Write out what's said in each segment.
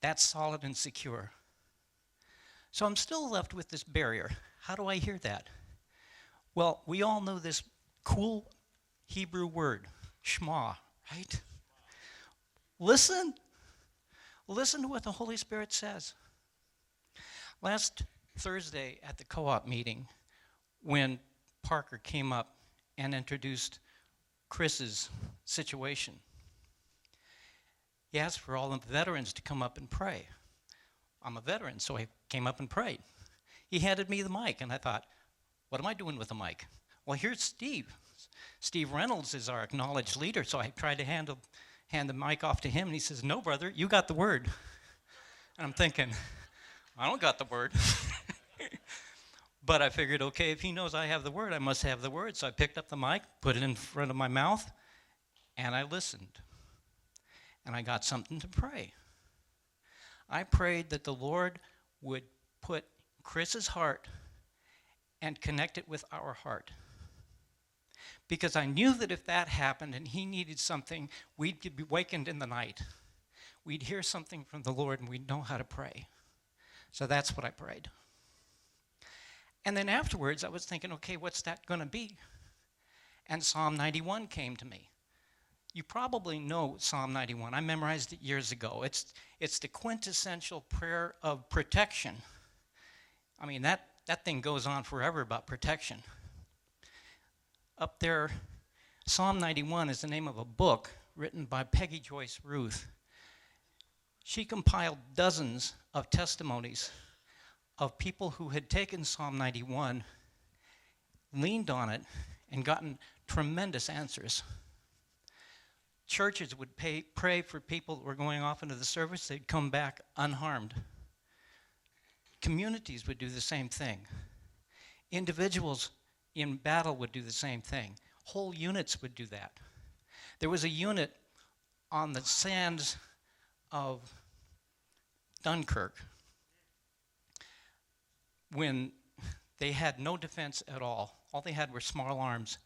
That's solid and secure. So I'm still left with this barrier. How do I hear that? Well, we all know this cool Hebrew word, shema, right? Listen. Listen to what the Holy Spirit says. Last Thursday at the co-op meeting, when Parker came up and introduced Chris's situation, he asked for all the veterans to come up and pray. I'm a veteran, so I came up and prayed. He handed me the mic, and I thought, what am I doing with the mic? Well, here's Steve. Steve Reynolds is our acknowledged leader, so I tried to hand the mic off to him, and he says, no, brother, you got the word. And I'm thinking, I don't got the word. But I figured, okay, if he knows I have the word, I must have the word. So I picked up the mic, put it in front of my mouth, and I listened. And I got something to pray. I prayed that the Lord would put Chris's heart and connect it with our heart. Because I knew that if that happened and he needed something, we'd be wakened in the night. We'd hear something from the Lord and we'd know how to pray. So that's what I prayed. And then afterwards, I was thinking, okay, what's that going to be? And Psalm 91 came to me. You probably know Psalm 91. I memorized it years ago. It's the quintessential prayer of protection. I mean, that thing goes on forever about protection. Up there, Psalm 91 is the name of a book written by Peggy Joyce Ruth. She compiled dozens of testimonies of people who had taken Psalm 91, leaned on it, and gotten tremendous answers. Churches would pray for people that were going off into the service. They'd come back unharmed. Communities would do the same thing. Individuals in battle would do the same thing. Whole units would do that. There was a unit on the sands of Dunkirk when they had no defense at all. All they had were small arms.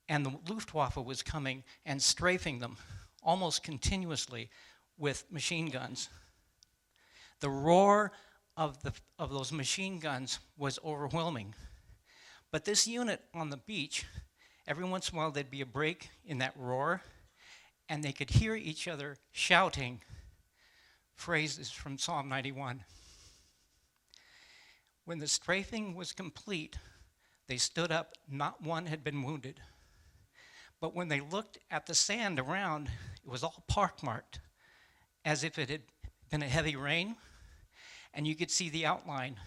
And the Luftwaffe was coming and strafing them almost continuously with machine guns. The roar of those machine guns was overwhelming. But this unit on the beach, every once in a while there'd be a break in that roar, and they could hear each other shouting phrases from Psalm 91. When the strafing was complete, they stood up. Not one had been wounded. But when they looked at the sand around, it was all pockmarked, as if it had been a heavy rain, and you could see the outline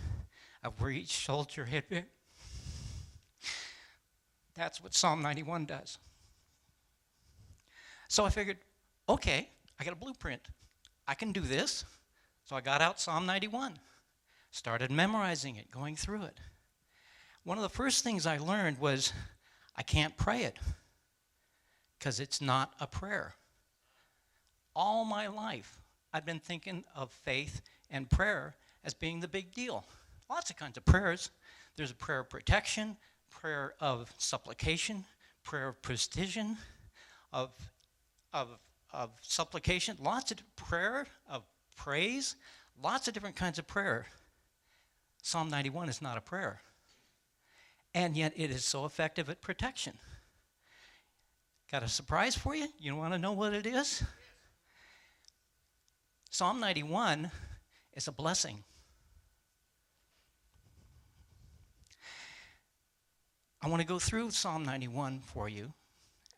of where each soldier had been. That's what Psalm 91 does. So I figured, okay, I got a blueprint. I can do this. So I got out Psalm 91, started memorizing it, going through it. One of the first things I learned was I can't pray it because it's not a prayer. All my life, I've been thinking of faith and prayer as being the big deal. Lots of kinds of prayers. There's a prayer of protection, prayer of supplication, prayer of precision, of supplication, lots of prayer, of praise, lots of different kinds of prayer. Psalm 91 is not a prayer. And yet it is so effective at protection. Got a surprise for you? You want to know what it is? Psalm 91 is a blessing. I want to go through Psalm 91 for you,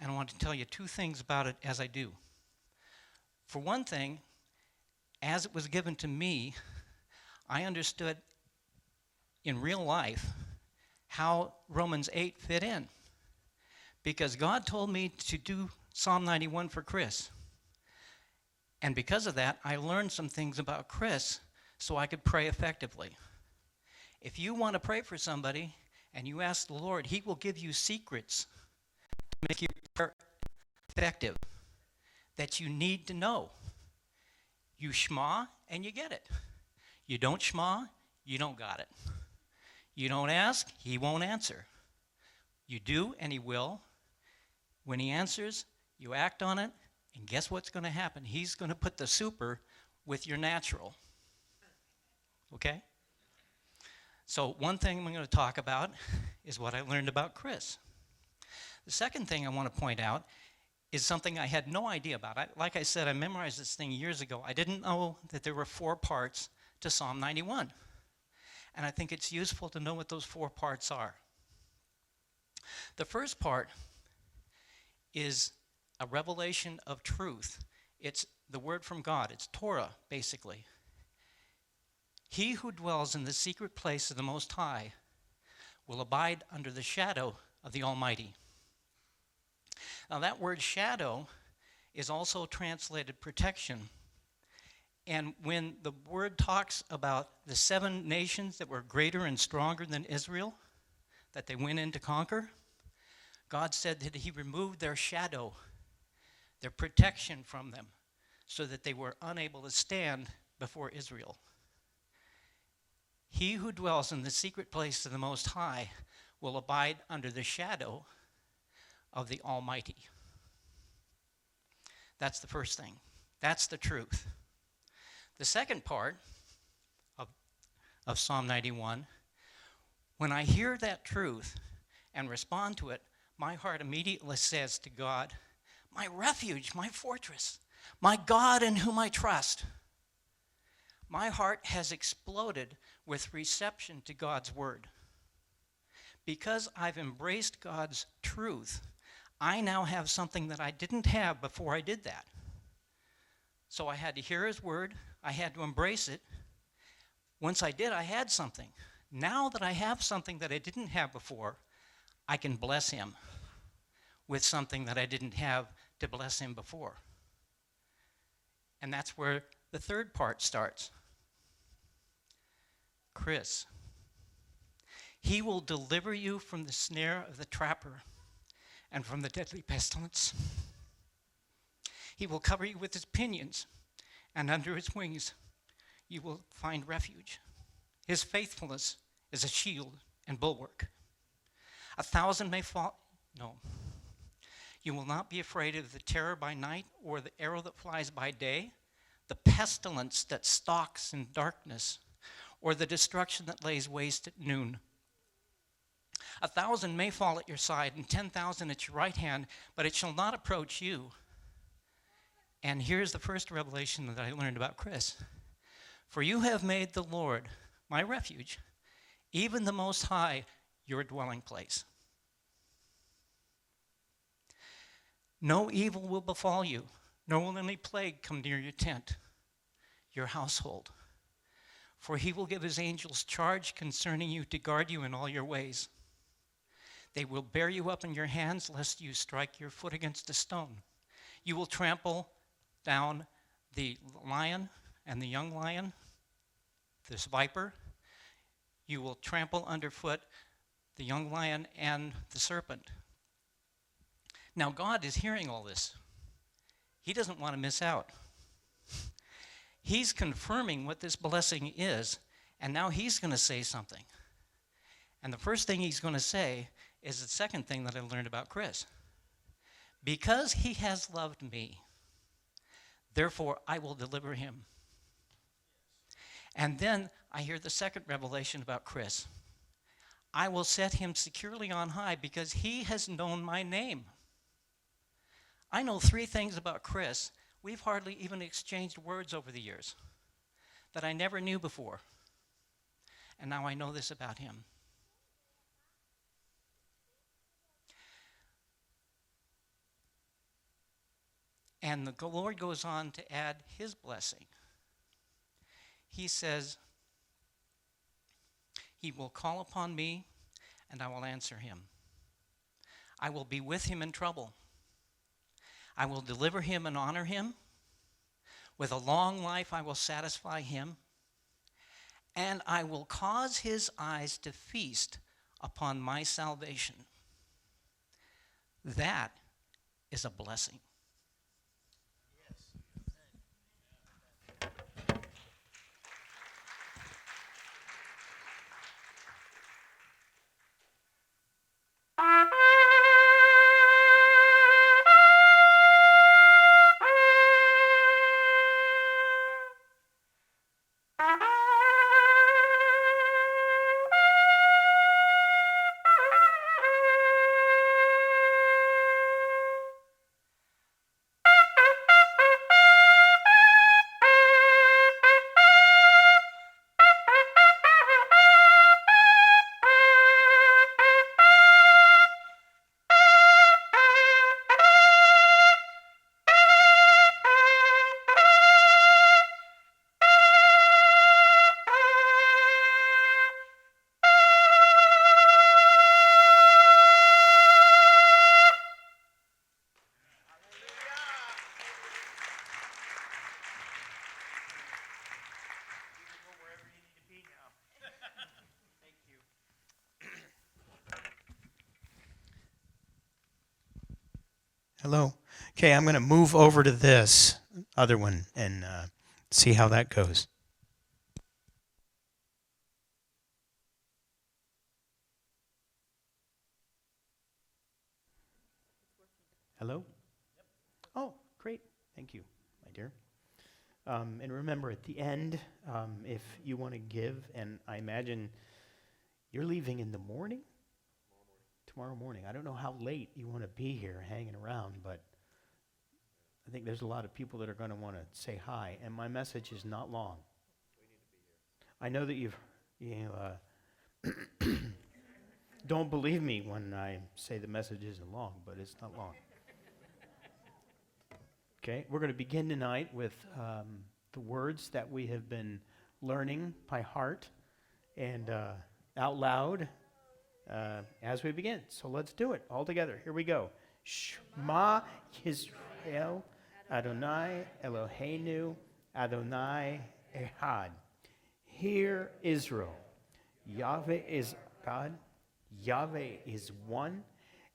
and I want to tell you two things about it as I do. For one thing, as it was given to me, I understood in real life how Romans 8 fit in. Because God told me to do Psalm 91 for Chris. And because of that, I learned some things about Chris so I could pray effectively. If you want to pray for somebody and you ask the Lord, He will give you secrets to make your prayer effective that you need to know. You shema and you get it. You don't shema, you don't got it. You don't ask, He won't answer. You do and He will. When He answers, you act on it, and guess what's going to happen? He's going to put the super with your natural. Okay? So one thing I'm going to talk about is what I learned about Chris. The second thing I want to point out is something I had no idea about. Like I said, I memorized this thing years ago. I didn't know that there were 4 parts to Psalm 91. And I think it's useful to know what those 4 parts are. The first part is a revelation of truth. It's the word from God. It's Torah, basically. He who dwells in the secret place of the Most High will abide under the shadow of the Almighty. Now that word shadow is also translated protection. And when the word talks about the 7 nations that were greater and stronger than Israel, that they went in to conquer, God said that he removed their shadow, their protection from them, so that they were unable to stand before Israel. He who dwells in the secret place of the Most High will abide under the shadow of the Almighty. That's the first thing. That's the truth. The second part of Psalm 91, when I hear that truth and respond to it, my heart immediately says to God, my refuge, my fortress, my God in whom I trust. My heart has exploded with reception to God's word. Because I've embraced God's truth, I now have something that I didn't have before I did that. So I had to hear his word. I had to embrace it. Once I did, I had something. Now that I have something that I didn't have before, I can bless him with something that I didn't have to bless him before. And that's where the third part starts. Chris. He will deliver you from the snare of the trapper and from the deadly pestilence. He will cover you with his pinions, and under his wings you will find refuge. His faithfulness is a shield and bulwark. 1,000 may fall. No. You will not be afraid of the terror by night or the arrow that flies by day, the pestilence that stalks in darkness, or the destruction that lays waste at noon. 1,000 may fall at your side and 10,000 at your right hand, but it shall not approach you. And here's the first revelation that I learned about Chris. For you have made the Lord my refuge, even the Most High, your dwelling place. No evil will befall you, nor will any plague come near your tent, your household. For he will give his angels charge concerning you to guard you in all your ways. They will bear you up in your hands, lest you strike your foot against a stone. You will trample down the lion and the young lion, this viper. You will trample underfoot the young lion and the serpent. Now God is hearing all this. He doesn't want to miss out. He's confirming what this blessing is, and now he's going to say something. And the first thing he's going to say is the second thing that I learned about Chris. Because he has loved me, therefore I will deliver him. And then I hear the second revelation about Chris. I will set him securely on high because he has known my name. I know 3 things about Chris. We've hardly even exchanged words over the years that I never knew before. And now I know this about him. And the Lord goes on to add his blessing. He says, he will call upon me and I will answer him. I will be with him in trouble. I will deliver him and honor him. With a long life I will satisfy him. And I will cause his eyes to feast upon my salvation. That is a blessing. Hello. Okay, I'm going to move over to this other one and see how that goes. Hello? Oh, great. Thank you, my dear. And remember, at the end, if you want to give, and I imagine you're leaving in the morning? Tomorrow morning. I don't know how late you want to be here hanging around, but I think there's a lot of people that are going to want to say hi, and my message is not long. I know that you don't believe me when I say the message isn't long, but it's not long. Okay, we're going to begin tonight with the words that we have been learning by heart and out loud as we begin. So let's do it all together. Here we go. Shema Yisrael Adonai Eloheinu Adonai Echad. Hear Israel. Yahweh is God. Yahweh is one.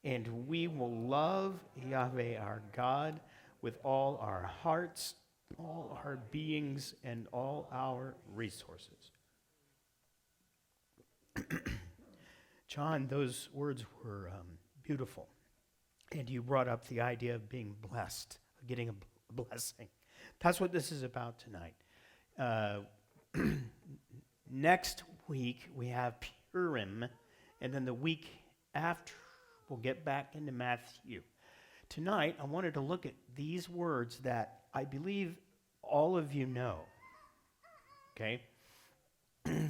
And we will love Yahweh our God with all our hearts, all our beings, and all our resources. John, those words were beautiful. And you brought up the idea of being blessed, of getting a blessing. That's what this is about tonight. Next week, we have Purim, and then the week after, we'll get back into Matthew. Tonight, I wanted to look at these words that I believe all of you know. Okay?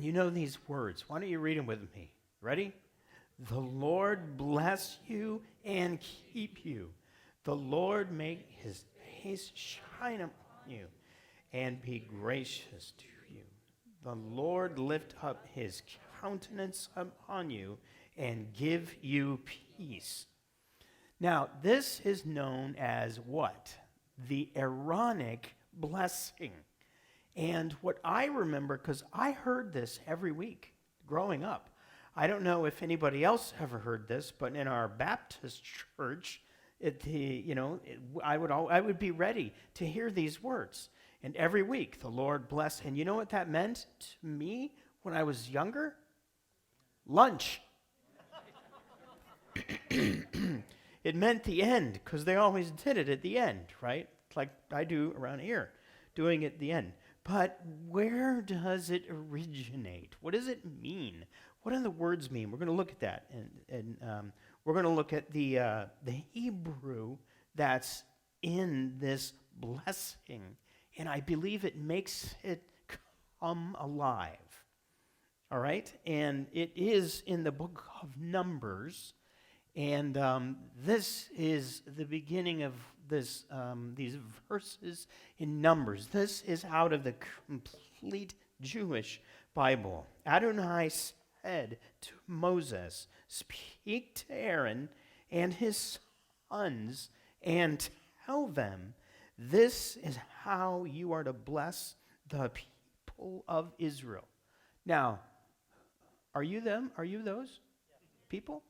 You know these words. Why don't you read them with me? Ready? The Lord bless you and keep you. The Lord make his face shine upon you and be gracious to you. The Lord lift up his countenance upon you and give you peace. Now, this is known as what? The Aaronic blessing. And what I remember, because I heard this every week growing up. I don't know if anybody else ever heard this, but in our Baptist church, I would be ready to hear these words. And every week, the Lord bless. And you know what that meant to me when I was younger? Lunch. It meant the end, because they always did it at the end, right? Like I do around here, doing it at the end. But where does it originate? What does it mean? What do the words mean? We're going to look at that, and we're going to look at the Hebrew that's in this blessing, and I believe it makes it come alive. All right, and it is in the book of Numbers. And this is the beginning of these verses in Numbers. This is out of the complete Jewish Bible. Adonai said to Moses, "Speak to Aaron and his sons and tell them, this is how you are to bless the people of Israel." Now, are you them? Are you those people?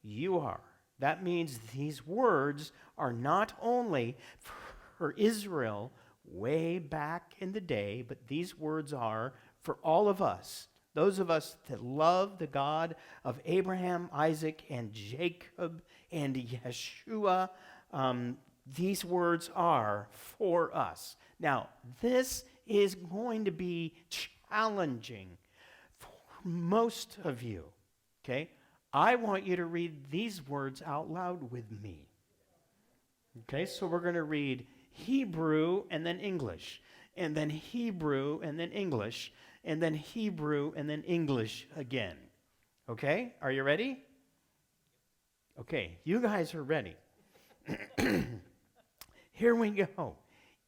You are. That means these words are not only for Israel way back in the day, but these words are for all of us. Those of us that love the God of Abraham, Isaac, and Jacob, and Yeshua, these words are for us. Now, this is going to be challenging for most of you, okay? I want you to read these words out loud with me. Okay, so we're going to read Hebrew and then English, and then Hebrew and then English, and then Hebrew and then English again. Okay, are you ready? Okay, you guys are ready. Here we go.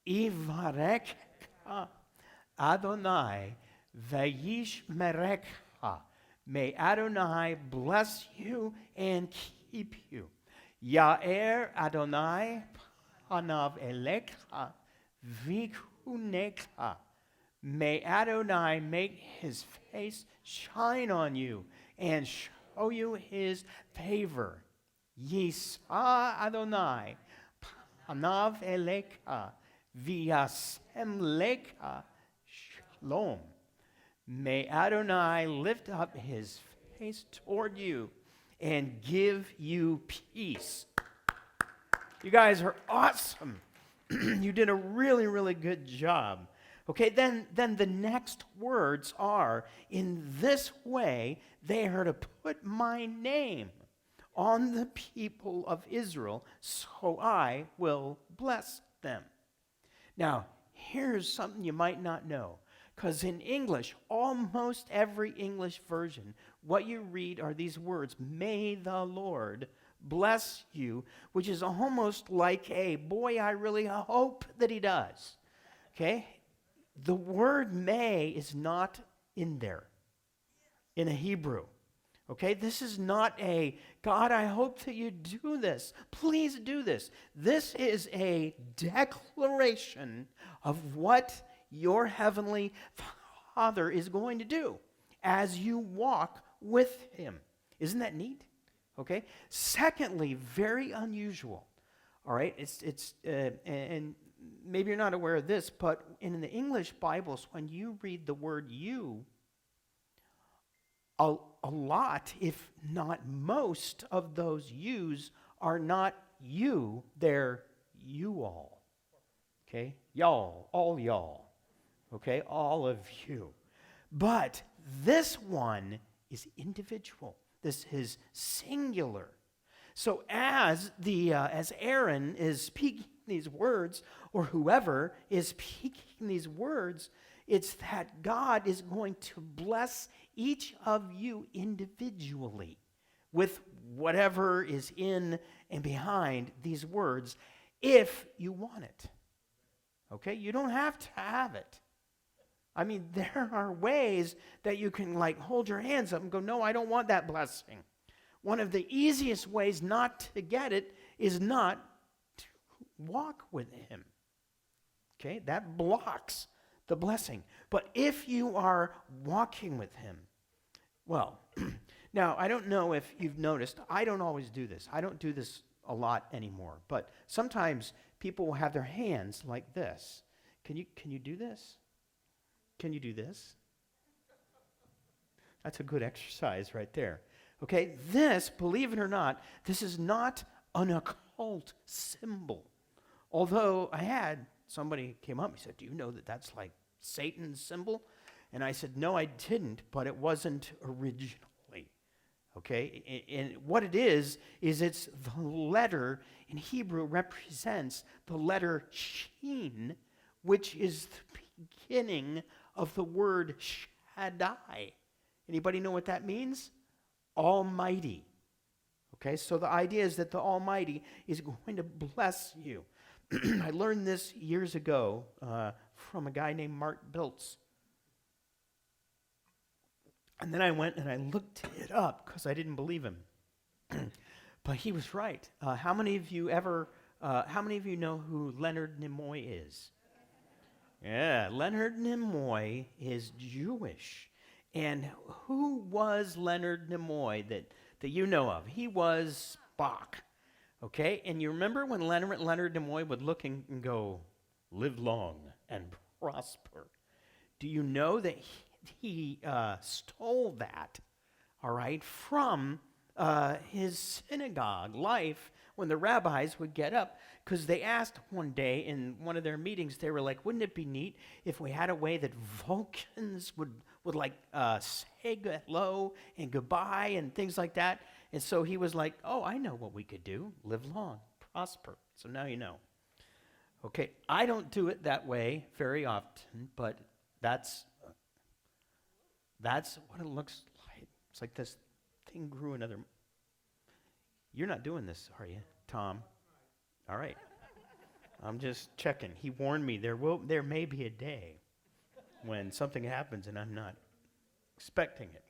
Ivarek Adonai v'yishmerekha. May Adonai bless you and keep you. Ya'er Adonai panav elecha v'kunekha. May Adonai make his face shine on you and show you his favor. Yisa Adonai hanav eleka, viasemleka shalom. May Adonai lift up his face toward you and give you peace. You guys are awesome. You did a really, really good job. Okay, then the next words are, in this way, they are to put my name on the people of Israel, so I will bless them. Now, here's something you might not know. Because in English, almost every English version, what you read are these words, may the Lord bless you, which is almost like a, boy, I really hope that he does. Okay? The word may is not in there in a Hebrew. Okay? This is not a, God, I hope that you do this. Please do this. This is a declaration of what your heavenly Father is going to do as you walk with him. Isn't that neat? Okay. Secondly, very unusual. All right. And maybe you're not aware of this, but in the English Bibles, when you read the word you, a lot, if not most, of those yous are not you, they're you all. Okay? Y'all, all y'all. Okay? All of you. But this one is individual. This is singular. So as Aaron is speaking these words, or whoever is speaking these words, it's that God is going to bless each of you individually with whatever is in and behind these words, if you want it. Okay? You don't have to have it. I mean, there are ways that you can like hold your hands up and go, no, I don't want that blessing. One of the easiest ways not to get it is not to walk with him. Okay? That blocks the blessing. But if you are walking with him, well, now I don't know if you've noticed, I don't always do this. I don't do this a lot anymore. But sometimes people will have their hands like this. Can you do this? Can you do this? That's a good exercise right there. Okay, this, believe it or not, this is not an occult symbol. Although I had somebody came up and said, do you know that that's like Satan's symbol? And I said, no, I didn't, but it wasn't originally. Okay, and what it is it's the letter in Hebrew represents the letter Shin, which is the beginning of the word Shaddai. Anybody know what that means? Almighty. Okay, so the idea is that the Almighty is going to bless you. I learned this years ago from a guy named Mark Biltz. And then I went and I looked it up because I didn't believe him. But he was right. How many of you know who Leonard Nimoy is? Yeah, Leonard Nimoy is Jewish. And who was Leonard Nimoy that you know of? He was Spock. Okay? And you remember when Leonard Nimoy would look and go, live long and prosper. Do you know that he stole that, all right, from his synagogue life when the rabbis would get up? Because they asked one day in one of their meetings, they were like, wouldn't it be neat if we had a way that Vulcans would like say hello and goodbye and things like that? And so he was like, oh, I know what we could do. Live long, prosper. So now you know. Okay, I don't do it that way very often, but that's what it looks like. It's like this thing grew another. You're not doing this, are you, Tom? All right. I'm just checking. He warned me there may be a day when something happens and I'm not expecting it.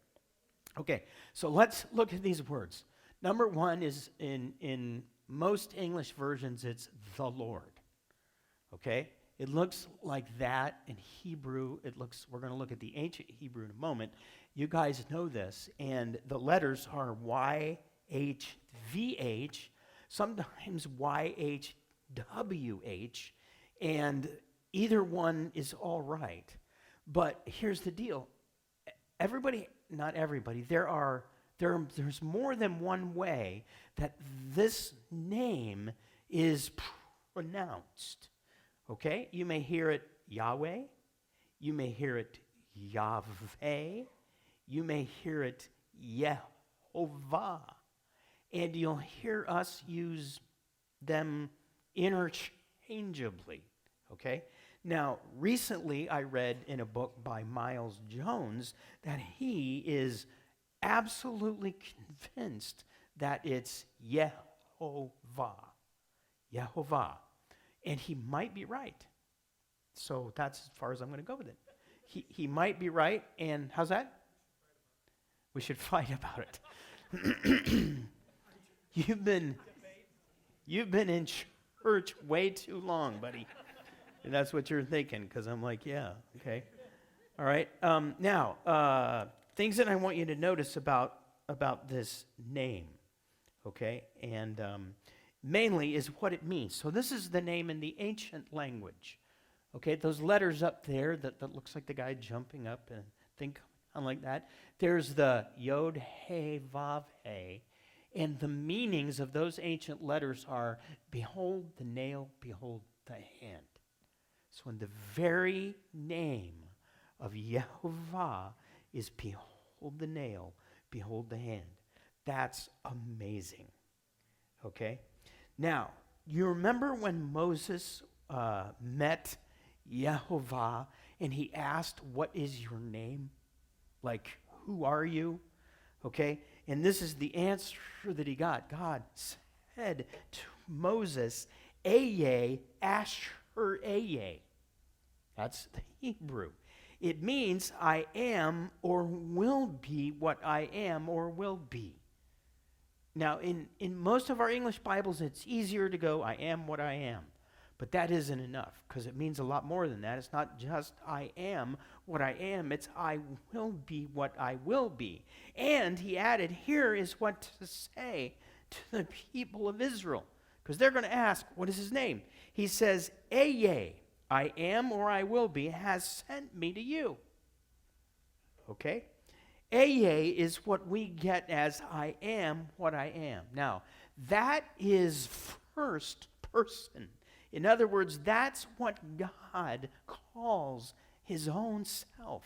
Okay, so let's look at these words. Number one is in most English versions, it's the Lord. Okay? It looks like that in Hebrew. We're going to look at the ancient Hebrew in a moment. You guys know this, and the letters are YHVH, sometimes YHWH, WH, and either one is all right. But here's the deal. Everybody, not everybody, there's more than one way that this name is pronounced. Okay? You may hear it Yahweh. You may hear it Yahweh. You may hear it Yehovah. And you'll hear us use them interchangeably. Okay? Now, recently I read in a book by Miles Jones that he is absolutely convinced that it's Yehovah. Yehovah. And he might be right. So that's as far as I'm going to go with it. He might be right, and how's that? We should fight about it. You've been in church way too long, buddy. And that's what you're thinking, because I'm like, yeah, okay. All right. Now, things that I want you to notice about this name, okay? And mainly is what it means. So this is the name in the ancient language, okay? Those letters up there that looks like the guy jumping up and think like that. There's the Yod, He, Vav, He. And the meanings of those ancient letters are, behold the nail, behold the hand. So in the very name of Yehovah is behold the nail, behold the hand. That's amazing. Okay? Now, you remember when Moses met Yehovah and he asked, what is your name? Like, who are you? Okay? And this is the answer that he got. God said to Moses, Eye, Asher, Eye. That's the Hebrew. It means I am or will be what I am or will be. Now, in most of our English Bibles, it's easier to go, I am what I am. But that isn't enough, because it means a lot more than that. It's not just I am what I am, it's I will be what I will be. And he added, here is what to say to the people of Israel, because they're going to ask, what is his name? He says, Eye, I am or I will be, has sent me to you. Okay? Eye is what we get as I am what I am. Now, that is first person. In other words, that's what God calls his own self.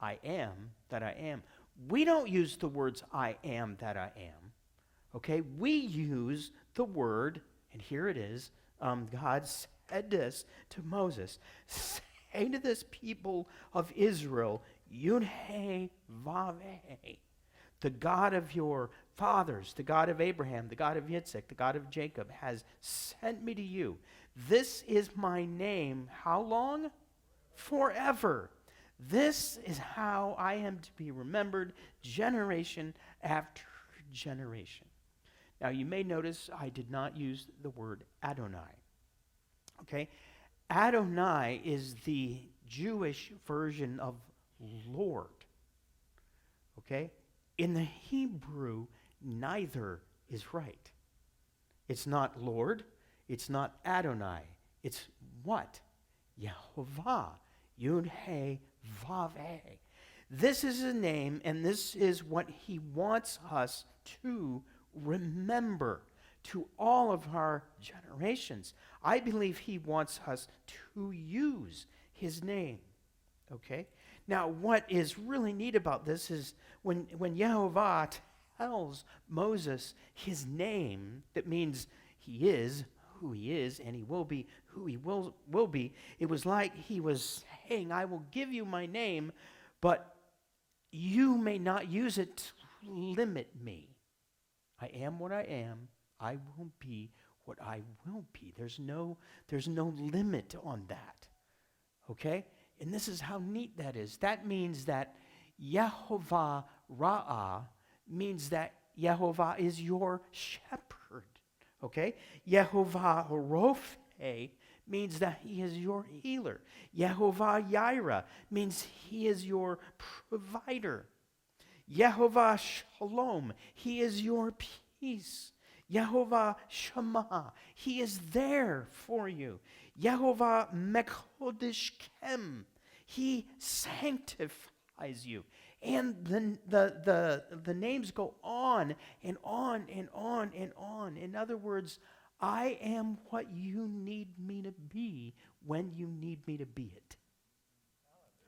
I am that I am. We don't use the words I am that I am. Okay? We use the word, and here it is, God said this to Moses, say to this people of Israel, Yud He Vav He, the God of your fathers, the God of Abraham, the God of Yitzhak, the God of Jacob, has sent me to you. This is my name. How long? Forever. This is how I am to be remembered generation after generation. Now, you may notice I did not use the word Adonai. Okay? Adonai is the Jewish version of Lord. Okay? In the Hebrew, neither is right. It's not Lord. It's not Adonai. It's what? Yehovah. Yud He Vav He. This is a name, and this is what he wants us to remember to all of our generations. I believe he wants us to use his name. Okay? Now, what is really neat about this is when Yehovah tells Moses his name, that means he is who he is and he will be who he will be. It was like he was saying, I will give you my name, but you may not use it to limit me. I am what I am. I will be what I will be. There's no limit on that. Okay? And this is how neat that is. That means that Yehovah Ra'ah means that Yehovah is your shepherd. Okay? Yehovah Rophe means that he is your healer. Yehovah Yireh means he is your provider. Yehovah Shalom, he is your peace. Yehovah Shammah, he is there for you. Yehovah Mekodishkem, he sanctifies you. And the names go on and on and on and on. In other words, I am what you need me to be when you need me to be it.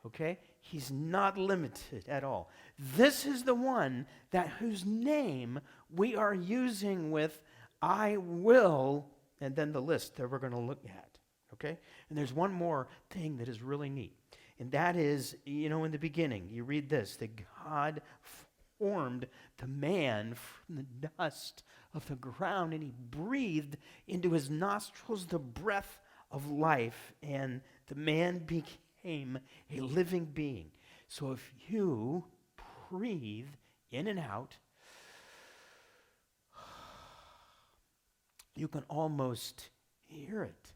Okay? He's not limited at all. This is the one whose name we are using with I will, and then the list that we're going to look at. Okay? And there's one more thing that is really neat. And that is, in the beginning, you read this, that God formed the man from the dust of the ground, and he breathed into his nostrils the breath of life, and the man became a living being. So if you breathe in and out, you can almost hear it.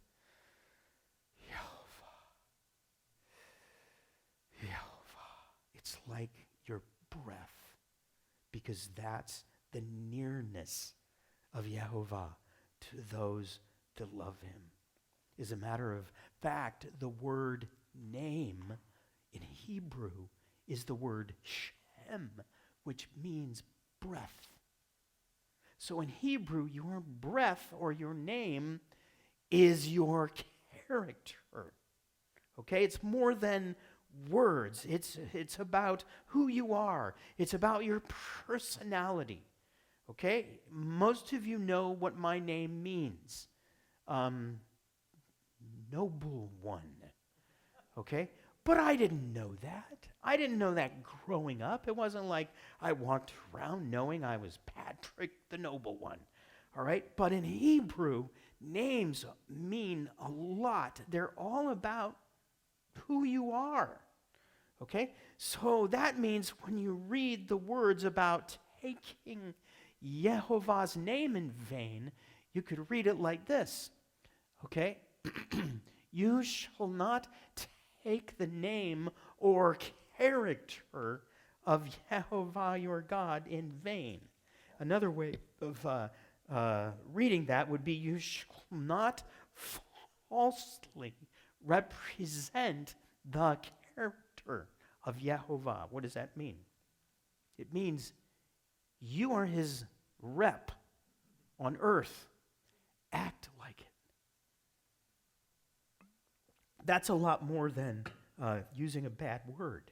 It's like your breath, because that's the nearness of Yehovah to those that love him. As a matter of fact, the word name in Hebrew is the word Shem, which means breath. So in Hebrew, your breath or your name is your character. Okay? It's more than words. It's about who you are. It's about your personality. Okay? Most of you know what my name means. Noble one. Okay? But I didn't know that. I didn't know that growing up. It wasn't like I walked around knowing I was Patrick the Noble One. All right? But in Hebrew, names mean a lot. They're all about who you are. Okay? So that means when you read the words about taking Yehovah's name in vain, you could read it like this. Okay? You shall not take the name or character of Yehovah your God in vain. Another way of reading that would be, you shall not falsely represent the character of Yehovah. What does that mean? It means you are his rep on earth. Act like it. That's a lot more than using a bad word,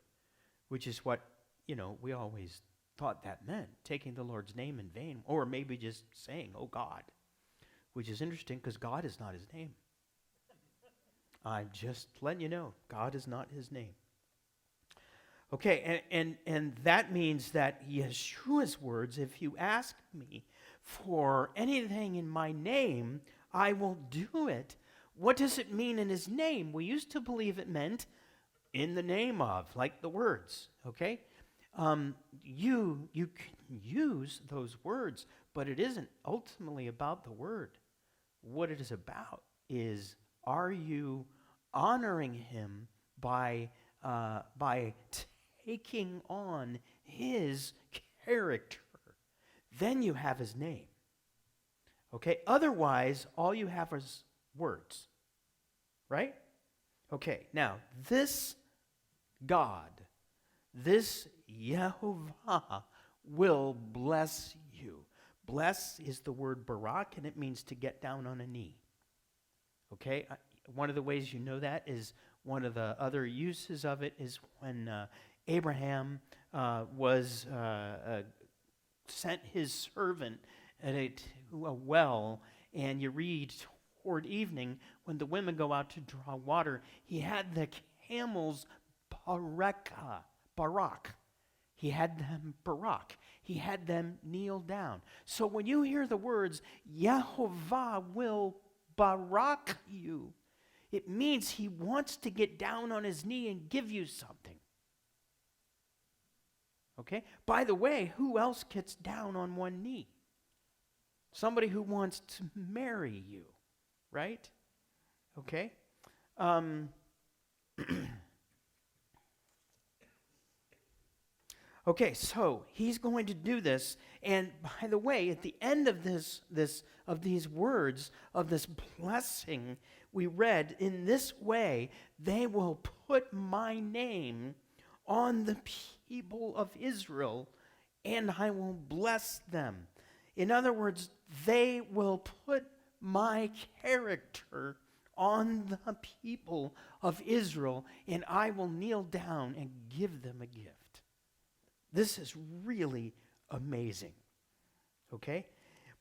which is what, we always thought that meant, taking the Lord's name in vain, or maybe just saying, oh God, which is interesting because God is not his name. I'm just letting you know, God is not his name. Okay, and that means that Yeshua's words, if you ask me for anything in my name, I will do it. What does it mean in his name? We used to believe it meant in the name of, like the words, okay? You can use those words, but it isn't ultimately about the word. What it is about is, are you honoring him by taking on his character? Then you have his name. Okay? Otherwise, all you have is words. Right? Okay, now, this God, this Yehovah, will bless you. Bless is the word barak, and it means to get down on a knee. Okay? One of the ways you know that is, one of the other uses of it is when Abraham was sent his servant to a well, and you read toward evening, when the women go out to draw water, he had the camels barak. He had them barak. He had them kneel down. So when you hear the words, Yehovah will barak you, it means he wants to get down on his knee and give you something. Okay? By the way, who else gets down on one knee? Somebody who wants to marry you, right? Okay? Okay, so he's going to do this, and by the way, at the end of these words of this blessing, we read, in this way they will put my name on the people of Israel, and I will bless them. In other words, they will put my character on the people of Israel, and I will kneel down and give them a gift. This is really amazing. Okay?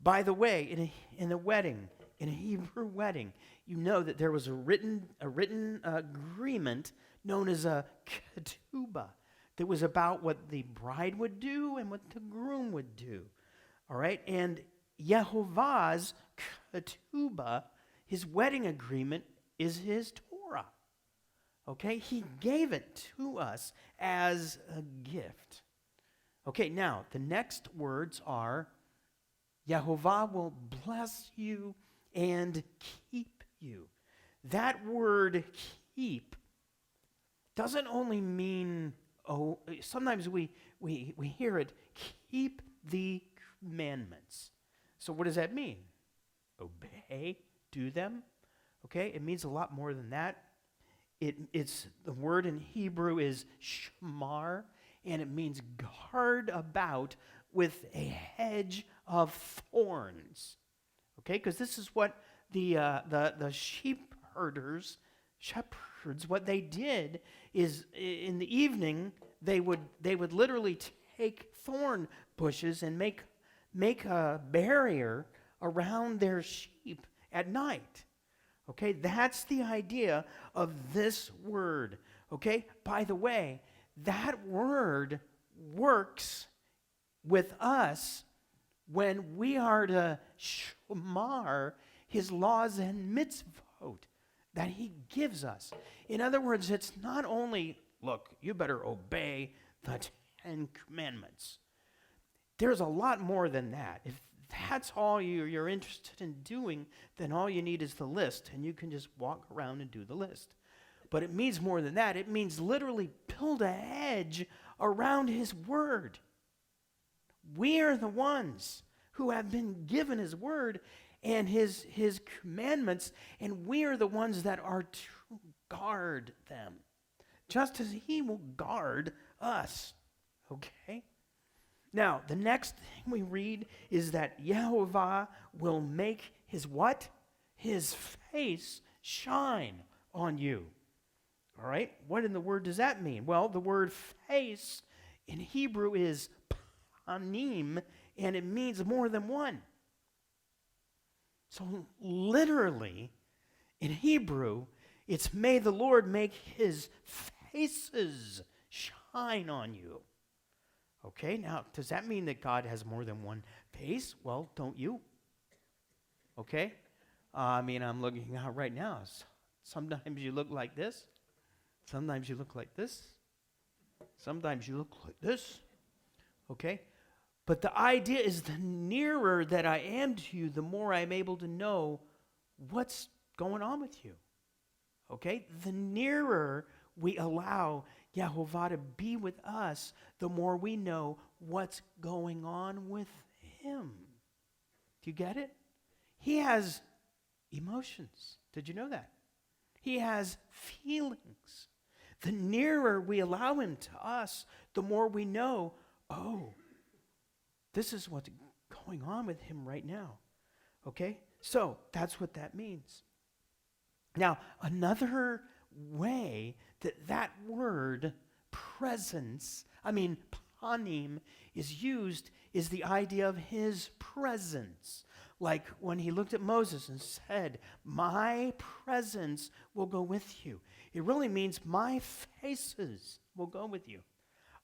By the way, in a wedding, in a Hebrew wedding, you know that there was a written agreement known as a ketubah that was about what the bride would do and what the groom would do. All right? And Yehovah's ketubah, his wedding agreement, is his Torah. Okay? He gave it to us as a gift. Okay, now, the next words are, Yehovah will bless you and keep you. That word keep doesn't only mean, sometimes we hear it, keep the commandments. So what does that mean? Obey, do them. Okay, it means a lot more than that. It's the word in Hebrew is shamar, and it means guard about with a hedge of thorns. Okay, because this is what the shepherds, what they did is in the evening they would literally take thorn bushes and make a barrier around their sheep at night. Okay, that's the idea of this word. Okay, by the way, that word works with us when we are to shamar his laws and mitzvot that he gives us. In other words, it's not only, look, you better obey the 10 Commandments. There's a lot more than that. If that's all you're interested in doing, then all you need is the list, and you can just walk around and do the list. But it means more than that. It means literally build a hedge around his word. We are the ones who have been given his word and his commandments, and we are the ones that are to guard them, just as he will guard us. Okay? Now, the next thing we read is that Yehovah will make his what? His face shine on you. All right? What in the word does that mean? Well, the word face in Hebrew is panim, and it means more than one. So literally, in Hebrew, it's may the Lord make his faces shine on you. Okay, now, does that mean that God has more than one face? Well, don't you? Okay? I'm looking out right now. Sometimes you look like this. Sometimes you look like this. Sometimes you look like this. Okay? But the idea is the nearer that I am to you, the more I'm able to know what's going on with you. Okay? The nearer we allow Yehovah to be with us, the more we know what's going on with him. Do you get it? He has emotions. Did you know that? He has feelings. The nearer we allow him to us, the more we know, oh, this is what's going on with him right now. Okay? So that's what that means. Now, another way that word presence, panim, is used is the idea of his presence. Like when he looked at Moses and said, my presence will go with you. It really means my faces will go with you.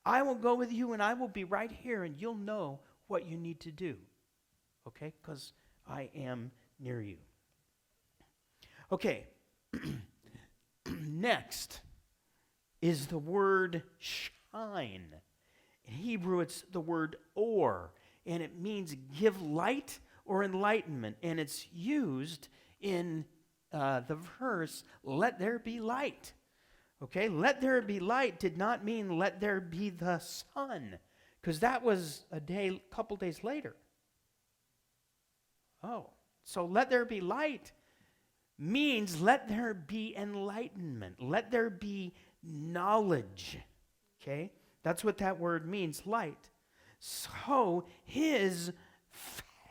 I will go with you and I will be right here and you'll know what you need to do. Okay? Because I am near you. Okay. Next is the word shine. In Hebrew, it's the word or, and it means give light or enlightenment, and it's used in the verse, let there be light. Okay, let there be light did not mean let there be the sun. Because that was a couple days later. Oh, so let there be light means let there be enlightenment. Let there be knowledge. Okay? That's what that word means, light. So his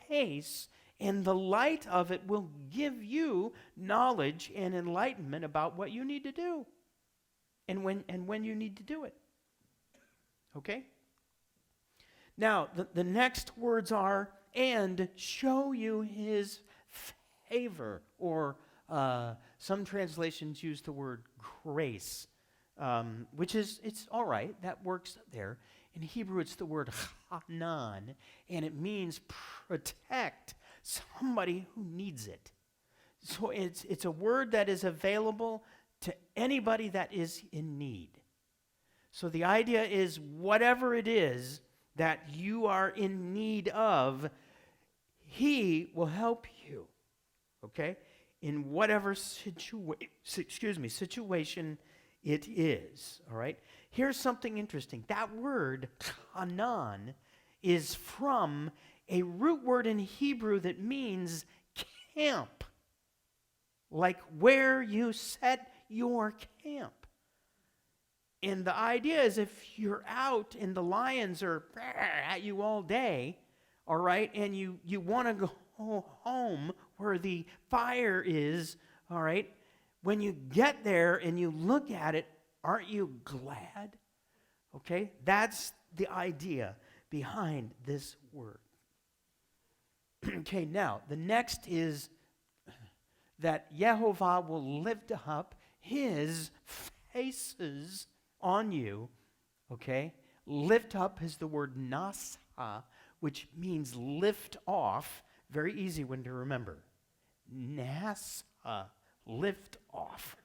face and the light of it will give you knowledge and enlightenment about what you need to do and when you need to do it. Okay? Now, the next words are, and show you his favor, or some translations use the word grace, which is, it's all right, that works there. In Hebrew, it's the word hanan, and it means protect somebody who needs it. So it's a word that is available to anybody that is in need. So the idea is whatever it is that you are in need of, he will help you, okay, in whatever situation it is, all right? Here's something interesting. That word, hanan, is from a root word in Hebrew that means camp, like where you set your camp. And the idea is if you're out and the lions are at you all day, all right, and you want to go home where the fire is, all right, when you get there and you look at it, aren't you glad? Okay, that's the idea behind this word. Okay, now, the next is that Yehovah will lift up his faces on you, okay? Lift up is the word nasa, which means lift off. Very easy one to remember. Nasa, lift off.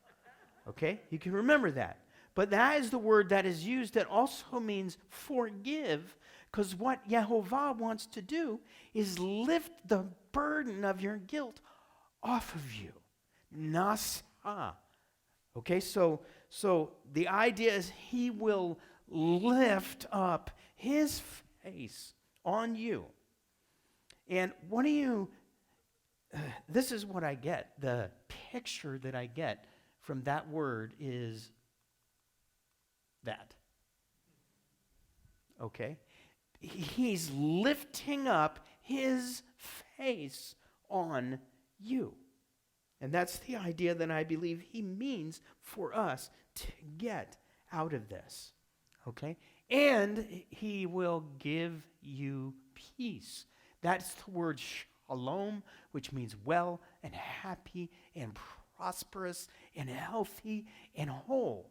Okay? You can remember that. But that is the word that is used that also means forgive, because what Yehovah wants to do is lift the burden of your guilt off of you. Nasa. Okay, so the idea is he will lift up his face on you. And what do you, this is what I get. The picture that I get from that word is that. Okay? He's lifting up his face on you. And that's the idea that I believe he means for us to get out of this. Okay? And he will give you peace. That's the word shalom, which means well and happy and prosperous and healthy and whole.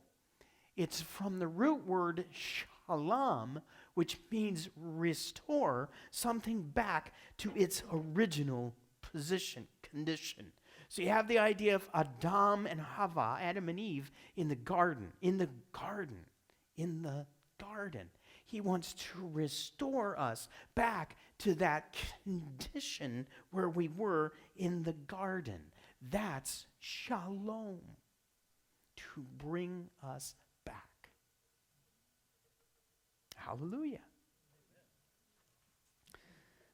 It's from the root word shalom, which means restore something back to its original position, condition. So you have the idea of Adam and Hava, Adam and Eve, in the garden. He wants to restore us back to that condition where we were in the garden. That's shalom, to bring us back. Hallelujah.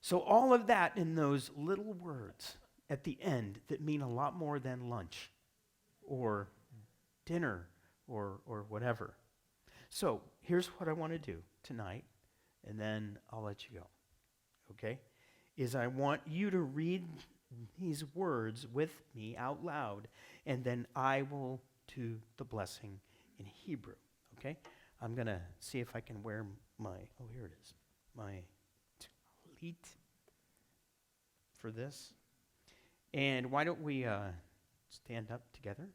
So all of that in those little words at the end that mean a lot more than lunch or dinner or whatever. So here's what I want to do tonight, and then I'll let you go, okay? Is I want you to read these words with me out loud, and then I will do the blessing in Hebrew, okay? I'm going to see if I can wear my, here it is, my talit for this. And why don't we stand up together?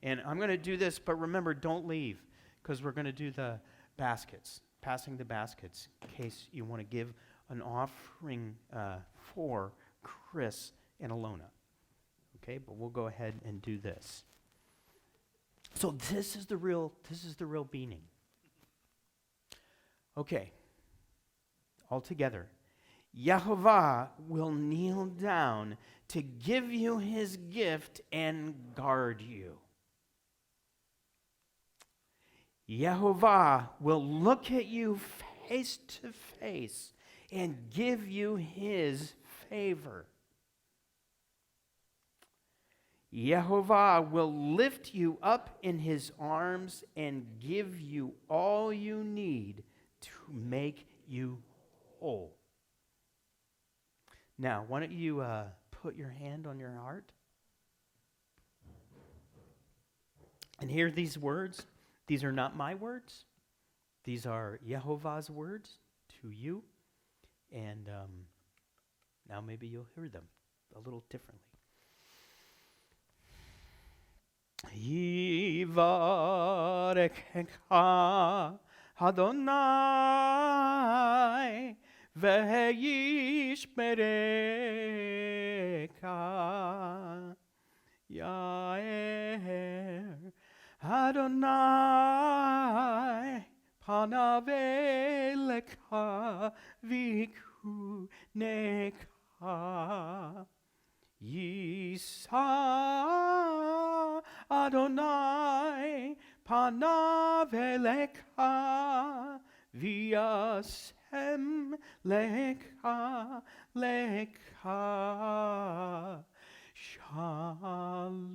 And I'm going to do this, but remember, don't leave, because we're going to do the baskets, passing the baskets, in case you want to give an offering for Chris and Alona. Okay, but we'll go ahead and do this. So this is the real meaning. Okay, all together. Yehovah will kneel down to give you his gift and guard you. Yehovah will look at you face to face and give you his favor. Yehovah will lift you up in his arms and give you all you need to make you whole. Now, why don't you put your hand on your heart and hear these words. These are not my words. These are Yehovah's words to you. And now maybe you'll hear them a little differently. Yivarechecha Adonai ve'yishmerecha Yair Adonai panav elecha v'kunecha Yisa Adonai panav elecha v'yasem lecha lecha. Shalom.